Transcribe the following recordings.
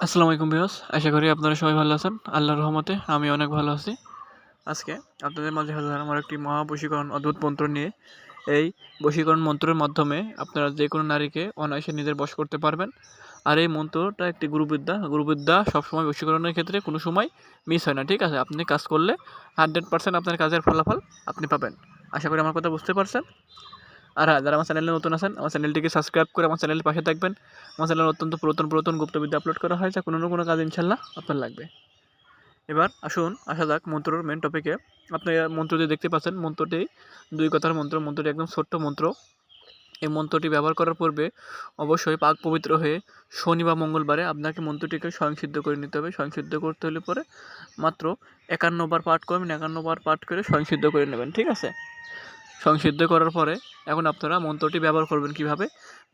আসসালামু আলাইকুম ভিউয়ার্স, আশা করি আপনারা সবাই ভালো আছেন। আল্লাহর রহমতে আমি অনেক ভালো আছি। আজকে আপনাদের মাঝে হাজির হলাম আমার একটি মহা বশীকরণ অদ্ভুত মন্ত্র নিয়ে। এই বশীকরণ মন্ত্রের মাধ্যমে আপনারা যে কোনো নারীকে অনায়াসে নিজের বশ করতে পারবেন। আর এই মন্ত্রটা একটি গুরুবিদ্যা সবসময় বশীকরণের ক্ষেত্রে কোনো সময় মিস হয় না। ঠিক আছে, আপনি কাজ করলে 100% আপনার কাজের ফলাফল আপনি পাবেন। আশা করি আমার কথা বুঝতে পারছেন। আর হ্যাঁ, যারা আমার চ্যানেলে নতুন আছেন, আমার চ্যানেলটিকে সাবস্ক্রাইব করে আমার চ্যানেলের পাশে থাকবেন। আমার চ্যানেলে অত্যন্ত পুরাতন গুপ্তবিদ্যা আপলোড করা হয়, যা কোনো না কোনো কাজ ইনশাল্লাহ আপনার লাগবে। এবার আসুন আসা যাক মন্ত্রর মেন টপিকে। আপনি মন্ত্রটি দেখতে পাচ্ছেন, মন্ত্রটি 2 কথার মন্ত্র। মন্ত্রটি একদম ছোট্ট মন্ত্র। এই মন্ত্রটি ব্যবহার করার পূর্বে অবশ্যই পাক পবিত্র হয়ে শনি বা মঙ্গলবারে আপনাকে মন্ত্রটিকে স্বয়ংসিদ্ধ করে নিতে হবে। স্বয়ংসিদ্ধ করতে হলে পরে মাত্র 51 বার পাঠ করবেন। 51 বার পাঠ করে স্বয়ংসিদ্ধ করে নেবেন। ঠিক আছে, সংসিদ্ধ করার পরে এখন আপনারা মন্ত্রটি ব্যবহার করবেন কীভাবে।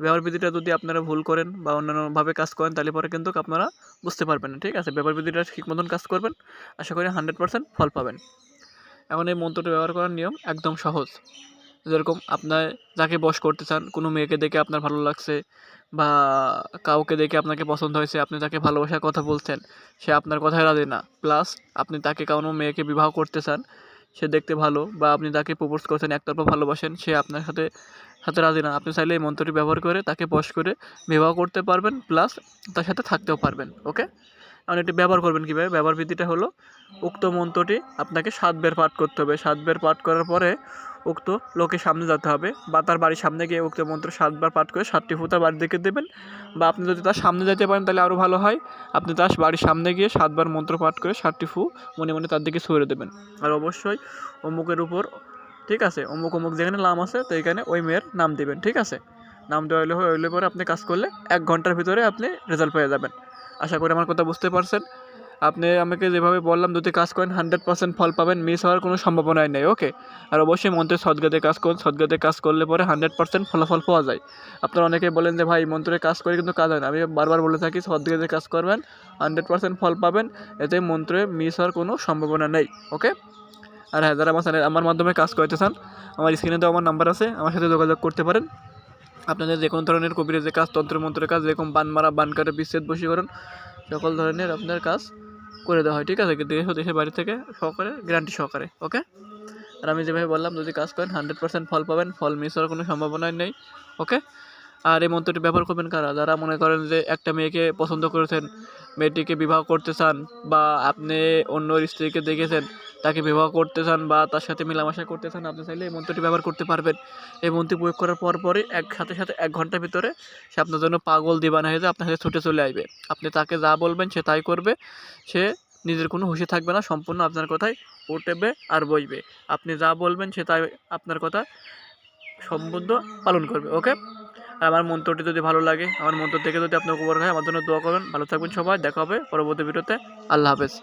ব্যবহার বিধিটা যদি আপনারা ভুল করেন বা অন্যান্যভাবে কাজ করেন তাহলে পরে কিন্তু আপনারা বুঝতে পারবেন না। ঠিক আছে, ব্যবহার বিধিটা ঠিক মতন কাজ করবেন, আশা করি 100% ফল পাবেন। এখন এই মন্ত্রটি ব্যবহার করার নিয়ম একদম সহজ। যেরকম আপনার যাকে বশ করতে চান, কোনো মেয়েকে দেখে আপনার ভালো লাগছে বা কাউকে দেখে আপনাকে পছন্দ হয়েছে, আপনি তাকে ভালোবাসার কথা বলছেন, সে আপনার কথায় রাজি না, প্লাস আপনি তাকে কোনো মেয়েকে বিবাহ করতে চান, সে দেখতে ভালো বা আপনি তাকে প্রপোজ করছেন, একতরফা ভালোবাসেন, সে আপনার সাথে সাথে রাজি না, আপনি চাইলে এই মন্ত্রটি ব্যবহার করে তাকে বশ করে বিবাহ করতে পারবেন, প্লাস তার সাথে থাকতেও পারবেন। ওকে, এখন এটি ব্যবহার করবেন কীভাবে। ব্যবহার বিধিটা হলো, উক্ত মন্ত্রটি আপনাকে 7 বার পাঠ করতে হবে। 7 বার পাঠ করার পরে উক্ত লোকের সামনে যেতে হবে বা তার বাড়ির সামনে গিয়ে উক্ত মন্ত্র 7 বার পাঠ করে 7টি ফু তার বাড়ির দিকে দেবেন। বা আপনি যদি তার সামনে যেতে পারেন তাহলে আরও ভালো হয়। আপনি তার বাড়ির সামনে গিয়ে 7 বার মন্ত্র পাঠ করে 7টি ফু মনে মনে তার দিকে ছুঁড়ে দেবেন। আর অবশ্যই অমুকের উপর, ঠিক আছে, অমুক যেখানে নাম আছে তো এখানে ওই মেয়ের নাম দেবেন। ঠিক আছে, নাম দেওয়া হইলে পরে আপনি কাজ করলে 1 ঘন্টার ভিতরে আপনি রেজাল্ট পেয়ে যাবেন। আশা করি আমার কথা বুঝতে পারছেন। আপনি আমাকে যেভাবে বললাম যদি কাজ করেন 100% ফল পাবেন, মিস হওয়ার কোনো সম্ভাবনাই নেই। ওকে, আর অবশ্যই মন্ত্রের সদগাতে কাজ করুন। সদগাতে কাজ করলে পরে 100% ফলাফল পাওয়া যায়। আপনারা অনেকেই বলেন যে ভাই মন্ত্রে কাজ করে কিন্তু কাজ হয় না। আমি বারবার বলে থাকি সদগাতে কাজ করবেন, 100% ফল পাবেন, এতে মন্ত্রে মিস হওয়ার কোনো সম্ভাবনা নেই। ওকে, আর হ্যাঁ, যারা আমার মাধ্যমে কাজ করতে চান, আমার স্ক্রিনে তো আমার নাম্বার আছে, আমার সাথে যোগাযোগ করতে পারেন। আপনাদের যে কোনো ধরনের কবিরাজের কাজ, তন্ত্রমন্ত্রের কাজ, যেরকম বান মারা, বান কাটা, বিচ্ছেদ, বশীকরণ, সকল ধরনের আপনার কাজ করে দেওয়া হয়। ঠিক আছে, দেশের বাড়ি থেকে সহকারে, গ্যারান্টি সহকারে। ওকে, আর আমি যেভাবে বললাম যদি কাজ করেন 100% ফল পাবেন, ফল মিস হওয়ার কোনো সম্ভাবনাই নেই। ওকে, আর এই মন্ত্রটি ব্যবহার করবেন কারা, যারা মনে করেন যে একটা মেয়েকে পছন্দ করেছেন, মেয়েটিকে বিবাহ করতে চান, বা আপনি অন্য স্ত্রীকে দেখেছেন, তাকে বিবাহ করতে চান বা তার সাথে মেলামেশা করতে চান, আপনি চাইলে এই মন্ত্রটি ব্যবহার করতে পারবেন। এই মন্ত্রটি প্রয়োগ করার পরই সাথে 1 ঘন্টার ভিতরে সে আপনার জন্য পাগল দিবানা হয়ে যায়, আপনার সাথে ছুটে চলে আসবে। আপনি তাকে যা বলবেন সে তাই করবে, সে নিজের কোনো হুঁশে থাকবে না, সম্পূর্ণ আপনার কথায় উঠবে আর বইবে। আপনি যা বলবেন সে তাই আপনার কথা সম্বন্ধ পালন করবে। ওকে, আর আমার মন্ত্রটি যদি ভালো লাগে, আমার মন্ত্র থেকে যদি আপনার উপকার হয়, আমার জন্য দোয়া করবেন। ভালো থাকবেন সবাই, দেখা হবে পরবর্তী ভিডিওতে। আল্লাহ হাফেজ।